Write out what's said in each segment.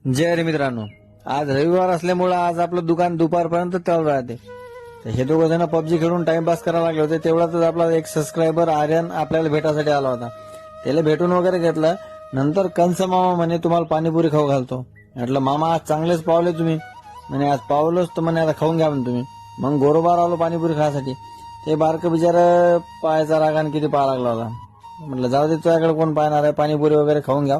जय हरी मित्रांनो, आज रविवार असल्यामुळे आज आपलं दुकान दुपारपर्यंत चालू राहते. तर हे दोघं जण पबजी खेळून टाइमपास करायला लागले होते. तेवढ्यातच आपला एक सबस्क्रायबर आर्यन आपल्याला भेटासाठी आला होता. त्याला भेटून वगैरे घेतलं. नंतर कंस मामा म्हणे तुम्हाला पाणीपुरी खाऊ घालतो. म्हटलं मामा आज चांगलेच पावले तुम्ही. म्हणे आज पावलोच तर म्हणे आता खाऊन घ्या म्हणे तुम्ही. मग गोरोबार आलो पाणीपुरी खायसाठी. ते बारकं बिचारं पायाचा रागाने किती पाहा लागला होता. म्हटलं जाऊ दे तुझ्याकडे कोण पाहणार आहे, पाणीपुरी वगैरे खाऊन घ्या.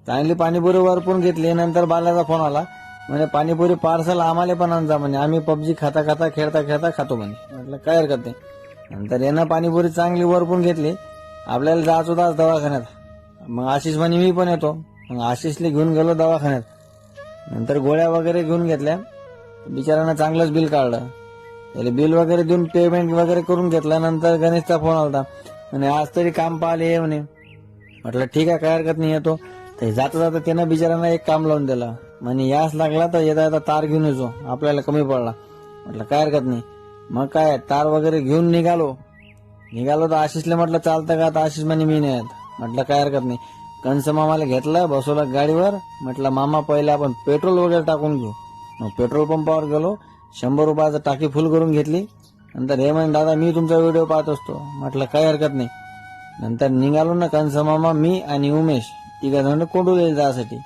चांगली पाणीपुरी वरपून घेतली. नंतर बाल्याचा फोन आला, म्हणजे पाणीपुरी पार्सल आम्हाला पण आणजा म्हणे, आम्ही पबजी खाता खाता खेळता खेळता खातो म्हणे. म्हटलं काय हरकत नाही. नंतर यानं पाणीपुरी चांगली वरपून घेतली. आपल्याला जायचं होतं आज दवाखान्यात. मग आशिष म्हणे मी पण येतो. मग आशिषला घेऊन गेलो दवाखान्यात. नंतर गोळ्या वगैरे घेऊन घेतल्या. बिचारानं चांगलंच बिल काढलं. त्याला बिल वगैरे देऊन पेमेंट वगैरे करून घेतलं. नंतर गणेशचा फोन आला म्हणे आज तरी काम पाहिले ये म्हणे. म्हटलं ठीक आहे काय हरकत नाही येतो. ते जाता जाता त्यानं बिचारांना एक काम लावून दिलं. म्हणे यास लागला तर येता येता तार घेऊन येतो, आपल्याला कमी पडला. म्हटलं काय हरकत नाही. मग काय तार वगैरे घेऊन निघालो तर आशिषला म्हटलं चालतं का, तर आशिष म्हणे मी नाही येत. म्हटलं काय हरकत नाही. कंस मामाला घेतलं, बसवलं गाडीवर. म्हटलं मामा पहिले आपण पेट्रोल वगैरे टाकून घेऊ. मग पेट्रोल पंपावर गेलो. 100 रुपयाचं टाकी फुल करून घेतली. नंतर हे म्हणे दादा मी तुमचा व्हिडिओ पाहत असतो. म्हटलं काय हरकत नाही. नंतर निघालो ना कंस मामा, मी आणि उमेश तिघा जण कोंडू जायसाठी.